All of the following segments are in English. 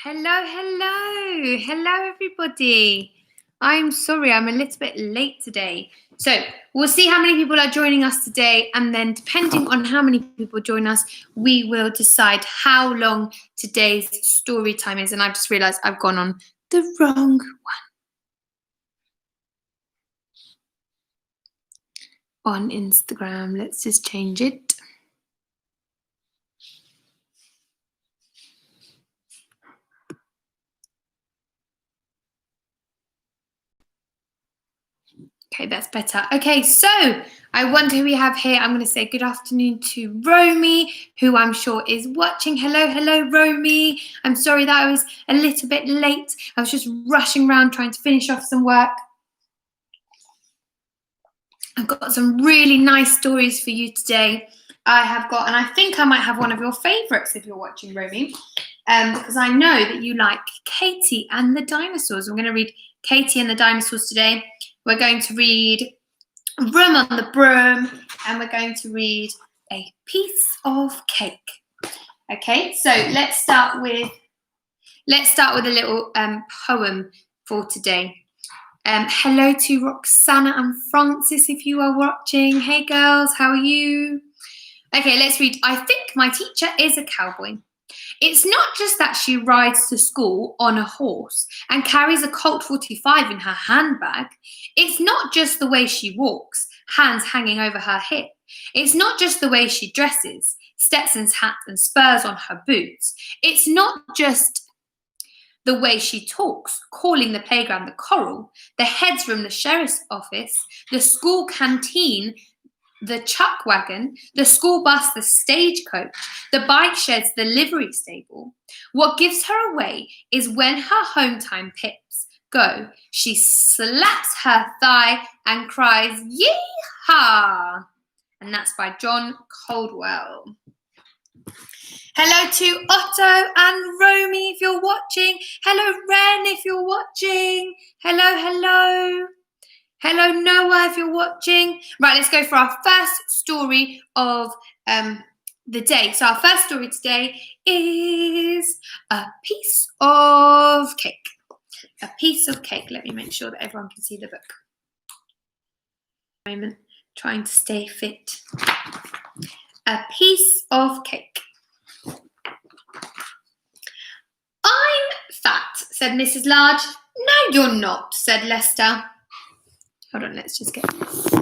Hello, everybody. I'm sorry, I'm a little bit late today. So we'll see how many people are joining us today, and then depending on how many people join us, we will decide how long today's story time is. And I've just realised I've gone on the wrong one. On Instagram, let's just change it. Okay, that's better. Okay, so I wonder who we have here. I'm going to say good afternoon to Romy, who I'm sure is watching. Hello, Romy. I'm sorry that I was a little bit late. I was just rushing around trying to finish off some work. I've got some really nice stories for you today. And I think I might have one of your favourites if you're watching, Romy, because I know that you like Katie and the Dinosaurs. I'm going to read Katie and the Dinosaurs today. We're going to read Room on the Broom, and we're going to read A Piece of Cake. Okay, so let's start with a little poem for today. Hello to Roxana and Francis if you are watching. Hey girls, how are you? Okay, let's read. I think my teacher is a cowboy. It's not just that she rides to school on a horse and carries a Colt 45 in her handbag. It's not just the way she walks, hands hanging over her hip. It's not just the way she dresses, Stetson's hat and spurs on her boots. It's not just the way she talks, calling the playground the Coral, the heads from the sheriff's office, the school canteen, the chuck wagon, the school bus, the stagecoach, the bike sheds, the livery stable. What gives her away is when her home time pips go, she slaps her thigh and cries, "Yee-haw!" And that's by John Caldwell. Hello to Otto and Romy if you're watching. Hello, Ren, if you're watching. Hello. Hello, Noah, if you're watching. Right, let's go for our first story of the day. So our first story today is A Piece of Cake. A Piece of Cake. Let me make sure that everyone can see the book. Moment, trying to stay fit. A Piece of Cake. I'm fat, said Mrs. Large. No, you're not, said Lester. Hold on, let's just get this.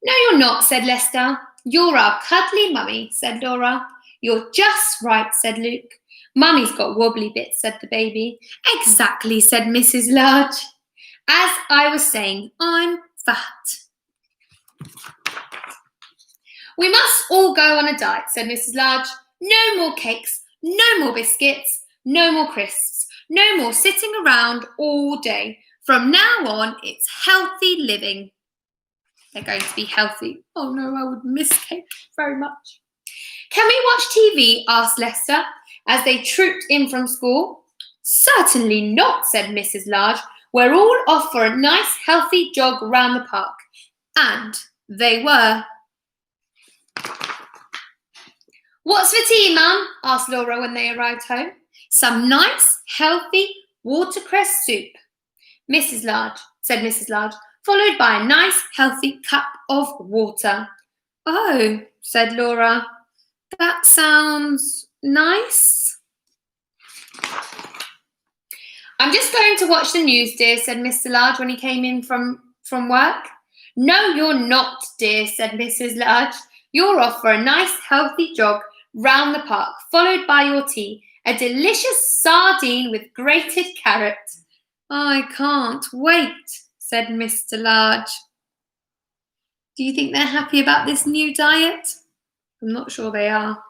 No, you're not, said Lester. You're our cuddly mummy, said Laura. You're just right, said Luke. Mummy's got wobbly bits, said the baby. Exactly, said Mrs. Large. As I was saying, I'm fat. We must all go on a diet, said Mrs. Large. No more cakes, no more biscuits, no more crisps, no more sitting around all day. From now on, it's healthy living. They're going to be healthy. Oh no, I would miss cake very much. Can we watch TV? Asked Lester as they trooped in from school. Certainly not, said Mrs. Large. We're all off for a nice healthy jog round the park. And they were. What's for tea, Mum? Asked Laura when they arrived home. Some nice, healthy watercress soup. Mrs. Large, said Mrs. Large, followed by a nice, healthy cup of water. Oh, said Laura, that sounds nice. I'm just going to watch the news, dear, said Mr. Large when he came in from work. No, you're not, dear, said Mrs. Large. You're off for a nice, healthy jog round the park, followed by your tea, a delicious sardine with grated carrot. I can't wait, said Mr. Large. Do you think they're happy about this new diet? I'm not sure they are.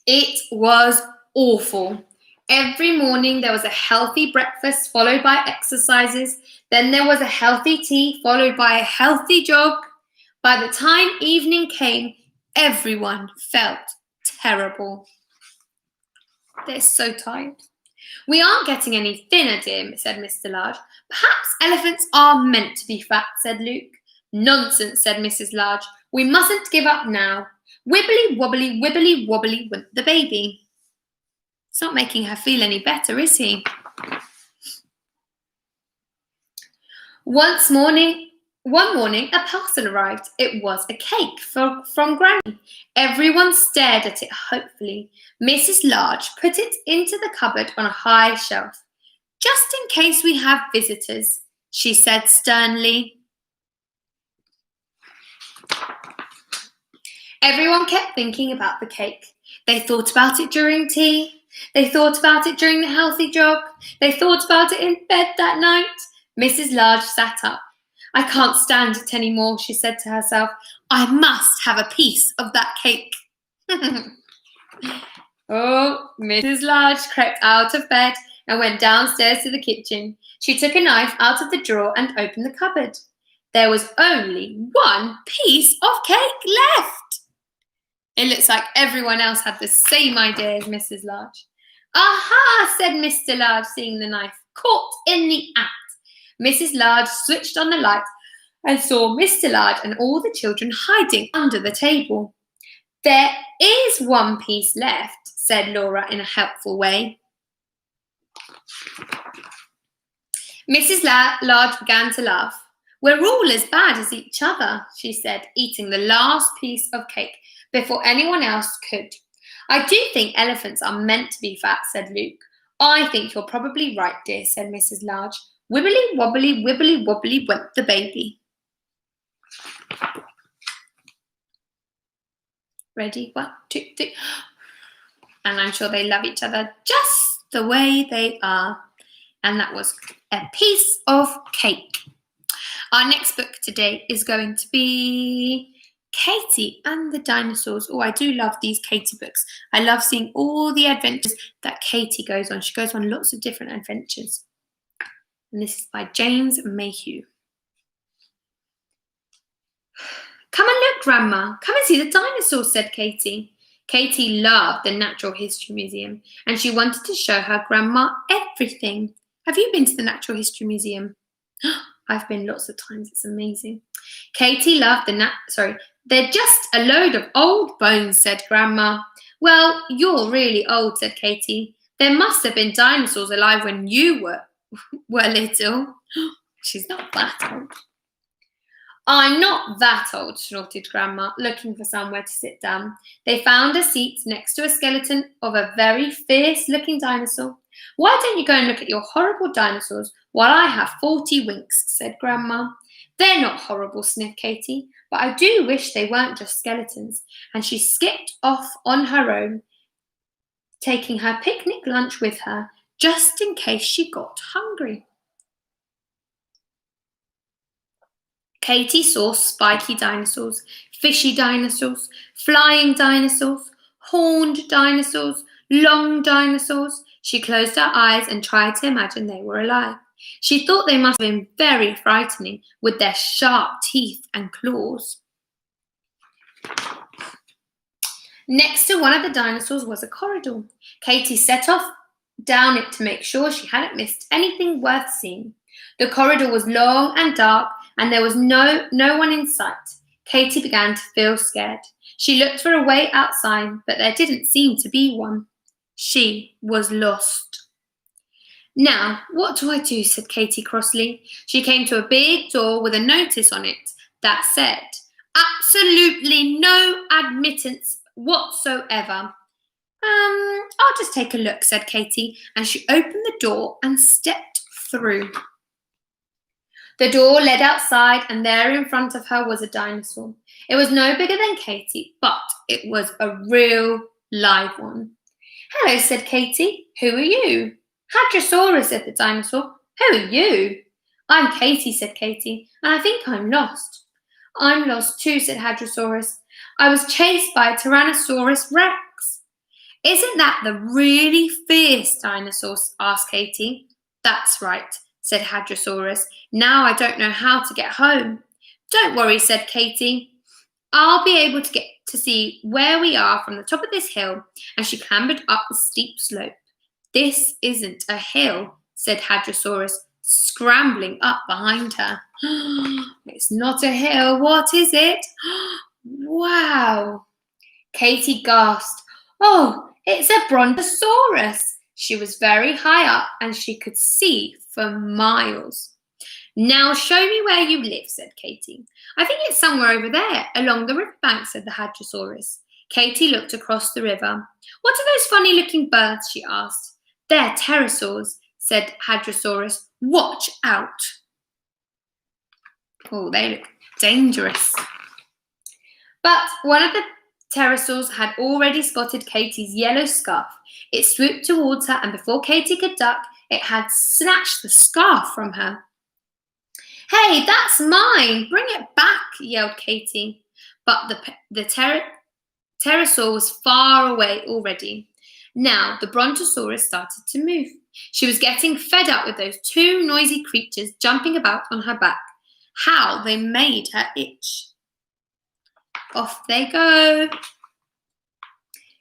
It was awful. Every morning there was a healthy breakfast followed by exercises. Then there was a healthy tea followed by a healthy jog. By the time evening came, everyone felt terrible. They're so tired. We aren't getting any thinner, dear, said Mr. Large. Perhaps elephants are meant to be fat, said Luke. Nonsense, said Mrs. Large. We mustn't give up now. Wibbly wobbly, wibbly wobbly went the baby. It's not making her feel any better, is he? One morning, a parcel arrived. It was a cake from Granny. Everyone stared at it hopefully. Mrs. Large put it into the cupboard on a high shelf. Just in case we have visitors, she said sternly. Everyone kept thinking about the cake. They thought about it during tea. They thought about it during the healthy jog. They thought about it in bed that night. Mrs. Large sat up. I can't stand it anymore, she said to herself. I must have a piece of that cake. Oh, Mrs. Large crept out of bed and went downstairs to the kitchen. She took a knife out of the drawer and opened the cupboard. There was only one piece of cake left. It looks like everyone else had the same idea as Mrs. Large. Aha, said Mr. Large, seeing the knife. Caught in the act. Mrs. Large switched on the light and saw Mr. Large and all the children hiding under the table. There is one piece left, said Laura in a helpful way. Mrs. Large began to laugh. We're all as bad as each other, she said, eating the last piece of cake before anyone else could. I do think elephants are meant to be fat, said Luke. I think you're probably right, dear, said Mrs. Large. Wibbly wobbly, wibbly wobbly went the baby. Ready? 1, 2, 3. And I'm sure they love each other just the way they are. And that was a piece of cake. Our next book today is going to be Katie and the Dinosaurs. Oh, I do love these Katie books. I love seeing all the adventures that Katie goes on. She goes on lots of different adventures. And this is by James Mayhew. Come and look, Grandma. Come and see the dinosaurs, said Katie. Katie loved the Natural History Museum and she wanted to show her grandma everything. Have you been to the Natural History Museum? I've been lots of times. It's amazing. Katie loved they're just a load of old bones, said Grandma. Well, you're really old, said Katie. There must have been dinosaurs alive when you were little. She's not that old. I'm not that old, snorted Grandma, looking for somewhere to sit down. They found a seat next to a skeleton of a very fierce-looking dinosaur. Why don't you go and look at your horrible dinosaurs while I have 40 winks, said Grandma. They're not horrible, sniffed Katie, but I do wish they weren't just skeletons. And she skipped off on her own, taking her picnic lunch with her, just in case she got hungry. Katie saw spiky dinosaurs, fishy dinosaurs, flying dinosaurs, horned dinosaurs, long dinosaurs. She closed her eyes and tried to imagine they were alive. She thought they must have been very frightening with their sharp teeth and claws. Next to one of the dinosaurs was a corridor. Katie set off down it to make sure she hadn't missed anything worth seeing. The corridor was long and dark, and there was no one in sight. Katie began to feel scared. She looked for a way outside, but there didn't seem to be one. She was lost. Now, what do I do? Said Katie crossly. She came to a big door with a notice on it that said, absolutely no admittance whatsoever. I'll just take a look, said Katie, and she opened the door and stepped through. The door led outside, and there in front of her was a dinosaur. It was no bigger than Katie, but it was a real live one. Hello, said Katie. Who are you? Hadrosaurus, said the dinosaur. Who are you? I'm Katie, said Katie, and I think I'm lost. I'm lost too, said Hadrosaurus. I was chased by a Tyrannosaurus Rex. Isn't that the really fierce dinosaur? Asked Katie. That's right, said Hadrosaurus. Now I don't know how to get home. Don't worry, said Katie. I'll be able to get to see where we are from the top of this hill, and she clambered up the steep slope. This isn't a hill, said Hadrosaurus, scrambling up behind her. It's not a hill. What is it? Wow. Katy gasped. Oh, it's a brontosaurus. She was very high up and she could see for miles. Now show me where you live, said Katy. I think it's somewhere over there, along the riverbank, said the Hadrosaurus. Katy looked across the river. What are those funny-looking birds, she asked. They're pterosaurs, said Hadrosaurus. Watch out. Oh, they look dangerous. But one of the pterosaurs had already spotted Katy's yellow scarf. It swooped towards her, and before Katy could duck, it had snatched the scarf from her. Hey, that's mine! Bring it back, yelled Katy. But the pterosaur was far away already. Now the brontosaurus started to move. She was getting fed up with those two noisy creatures jumping about on her back. How they made her itch. Off they go.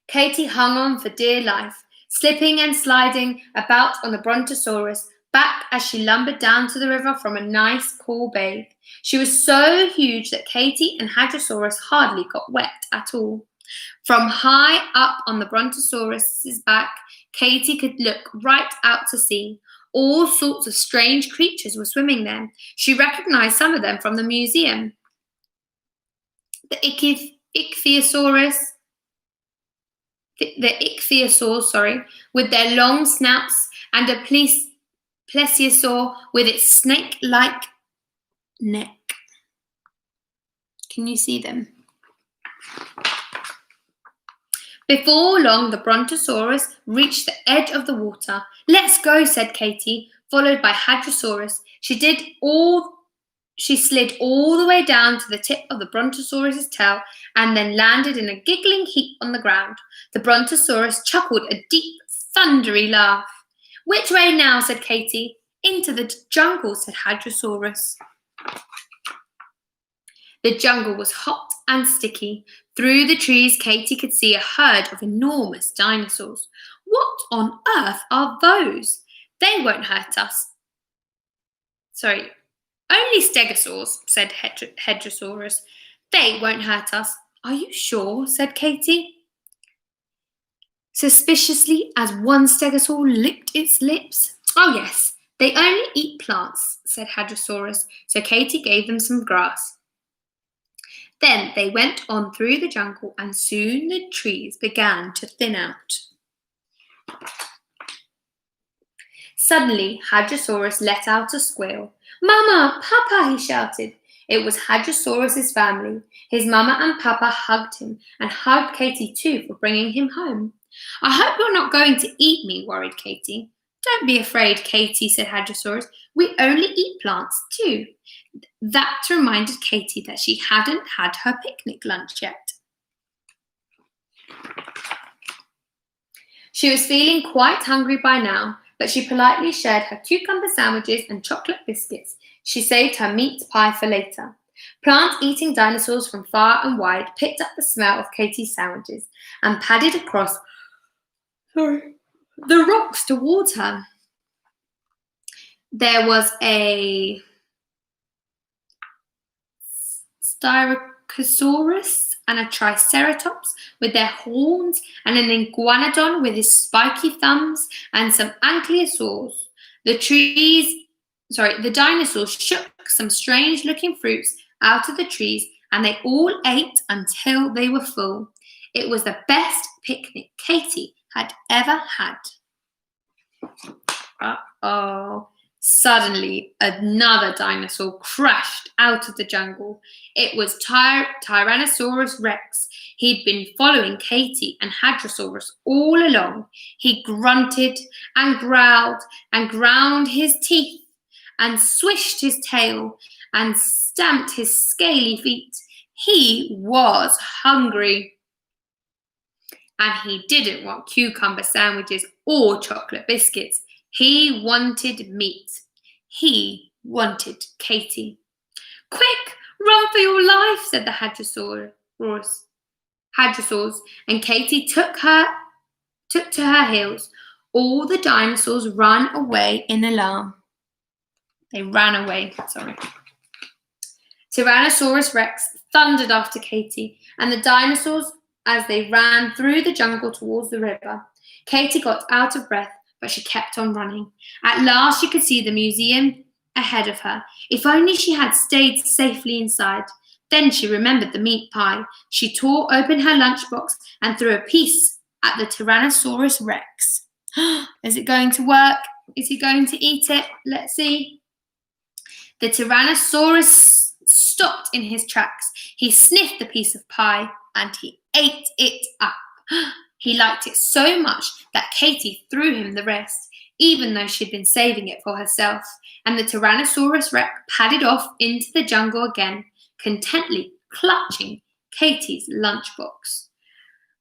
Katy hung on for dear life, slipping and sliding about on the brontosaurus back as she lumbered down to the river from a nice cool bathe. She was so huge that Katy and Hadrosaurus hardly got wet at all. From high up on the brontosaurus's back, Katy could look right out to sea. All sorts of strange creatures were swimming there. She recognized some of them from the museum. The ichthyosaurs, with their long snouts, and a plesiosaur with its snake-like neck. Can you see them? Before long, the brontosaurus reached the edge of the water. Let's go, said Katy, followed by Hadrosaurus. She slid all the way down to the tip of the brontosaurus's tail and then landed in a giggling heap on the ground. The brontosaurus chuckled a deep, thundery laugh. Which way now, said Katy. Into the jungle, said Hadrosaurus. The jungle was hot and sticky. Through the trees, Katy could see a herd of enormous dinosaurs. What on earth are those? They won't hurt us. Sorry, only stegosaurs, said Hadrosaurus. They won't hurt us. Are you sure? Said Katy. Suspiciously, as one stegosaur licked its lips. Oh, yes, they only eat plants, said Hadrosaurus, so Katy gave them some grass. Then they went on through the jungle, and soon the trees began to thin out. Suddenly, Hadrosaurus let out a squeal. Mama, Papa, he shouted. It was Hadrosaurus's family. His mama and Papa hugged him and hugged Katy too for bringing him home. I hope you're not going to eat me, worried Katy. Don't be afraid, Katy, said Hadrosaurus. We only eat plants too. That reminded Katy that she hadn't had her picnic lunch yet. She was feeling quite hungry by now, but she politely shared her cucumber sandwiches and chocolate biscuits. She saved her meat pie for later. Plant-eating dinosaurs from far and wide picked up the smell of Katy's sandwiches and padded across the rocks towards her. There was a Styracosaurus and a Triceratops with their horns, and an iguanodon with his spiky thumbs, and some ankylosaurs. The dinosaurs shook some strange-looking fruits out of the trees, and they all ate until they were full. It was the best picnic Katy had ever had. Uh-oh. Suddenly, another dinosaur crashed out of the jungle. It was Tyrannosaurus Rex. He'd been following Katy and Hadrosaurus all along. He grunted and growled and ground his teeth and swished his tail and stamped his scaly feet. He was hungry. And he didn't want cucumber sandwiches or chocolate biscuits. He wanted meat. He wanted Katy. Quick, run for your life, said the Hadrosaurs, and Katy took to her heels. All the dinosaurs ran away in alarm. They ran away, Tyrannosaurus Rex thundered after Katy, and the dinosaurs as they ran through the jungle towards the river. Katy got out of breath, but she kept on running. At last she could see the museum ahead of her. If only she had stayed safely inside. Then she remembered the meat pie. She tore open her lunchbox and threw a piece at the Tyrannosaurus Rex. Is it going to work? Is he going to eat it? Let's see. The Tyrannosaurus stopped in his tracks. He sniffed the piece of pie and he ate it up. He liked it so much that Katy threw him the rest, even though she'd been saving it for herself, and the Tyrannosaurus Rex padded off into the jungle again, contentedly clutching Katy's lunchbox.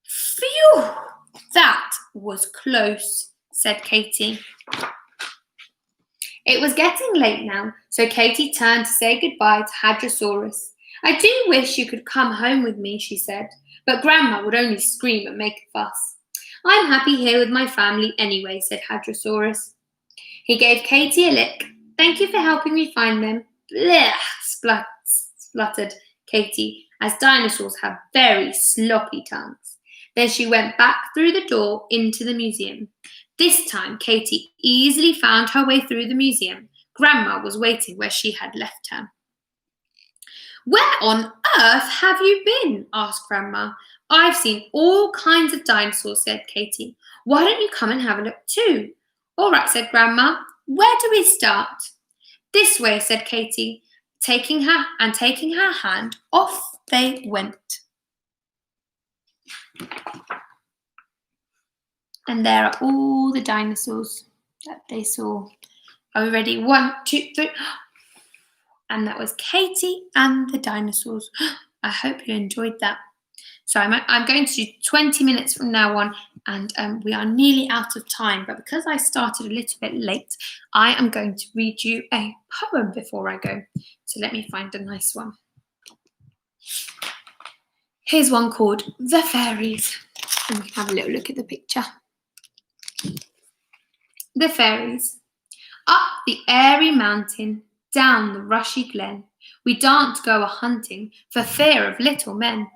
Phew! That was close, said Katy. It was getting late now, so Katy turned to say goodbye to Hadrosaurus. I do wish you could come home with me, she said, but Grandma would only scream and make a fuss. I'm happy here with my family anyway, said Hadrosaurus. He gave Katy a lick. Thank you for helping me find them. Blech, spluttered Katy, as dinosaurs have very sloppy tongues. Then she went back through the door into the museum. This time, Katy easily found her way through the museum. Grandma was waiting where she had left her. Where on earth have you been? Asked Grandma. I've seen all kinds of dinosaurs, said Katy. Why don't you come and have a look too? All right, said Grandma. Where do we start? This way, said Katy, taking her hand. Off they went. And there are all the dinosaurs that they saw. Are we ready? 1, 2, 3. And that was Katy and the dinosaurs. I hope you enjoyed that. So I'm going to do 20 minutes from now on, and we are nearly out of time. But because I started a little bit late, I am going to read you a poem before I go. So let me find a nice one. Here's one called The Fairies. And we can have a little look at the picture. The fairies. Up the airy mountain, down the rushy glen, we daren't go a-hunting for fear of little men.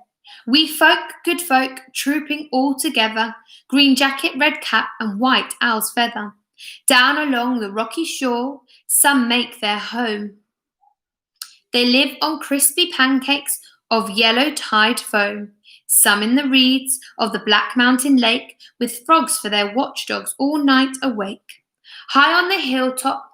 We folk, good folk, trooping all together, green jacket, red cap, and white owl's feather. Down along the rocky shore, some make their home. They live on crispy pancakes of yellow tide foam, some in the reeds of the Black Mountain Lake, with frogs for their watchdogs all night awake. High on the hilltop,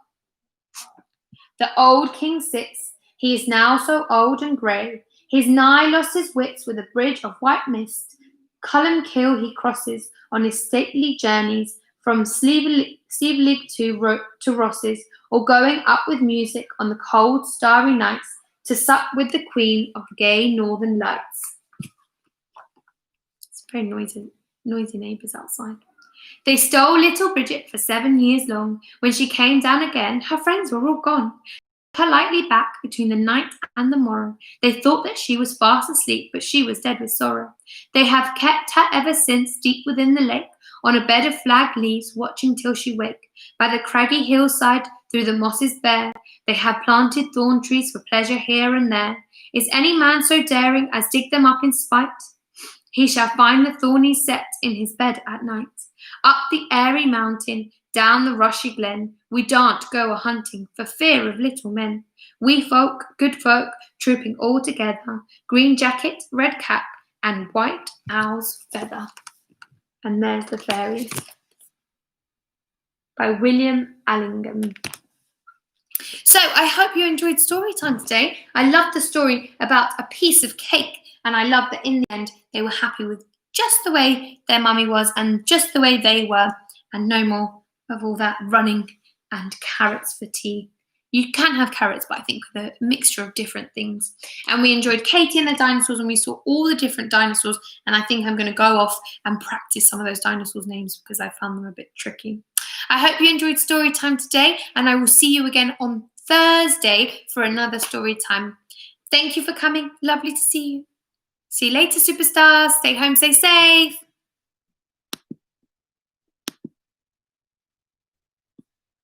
the old king sits. He is now so old and grey. He's nigh lost his wits with a bridge of white mist. Columkill he crosses on his stately journeys from Sleevelig to Ross's, or going up with music on the cold, starry nights to sup with the queen of the gay northern lights. It's very noisy neighbours outside. They stole little Bridget for 7 years long. When she came down again, her friends were all gone. Politely back between the night and the morrow. They thought that she was fast asleep, but she was dead with sorrow. They have kept her ever since deep within the lake, on a bed of flag leaves, watching till she wake. By the craggy hillside, through the mosses bare, they have planted thorn trees for pleasure here and there. Is any man so daring as dig them up in spite? He shall find the thorny set in his bed at night. Up the airy mountain, down the rushy glen, we daren't go a-hunting for fear of little men. We folk, good folk, trooping all together, green jacket, red cap, and white owl's feather. And there's The Fairies by William Allingham. So I hope you enjoyed story time today. I loved the story about a piece of cake, and I love that in the end they were happy with just the way their mummy was and just the way they were, and no more of all that running and carrots for tea. You can have carrots, but I think with a mixture of different things. And we enjoyed Katy and the dinosaurs, and we saw all the different dinosaurs, and I think I'm going to go off and practice some of those dinosaurs' names because I found them a bit tricky. I hope you enjoyed story time today, and I will see you again on Thursday for another story time. Thank you for coming. Lovely to see you. See you later, superstars. Stay home, stay safe.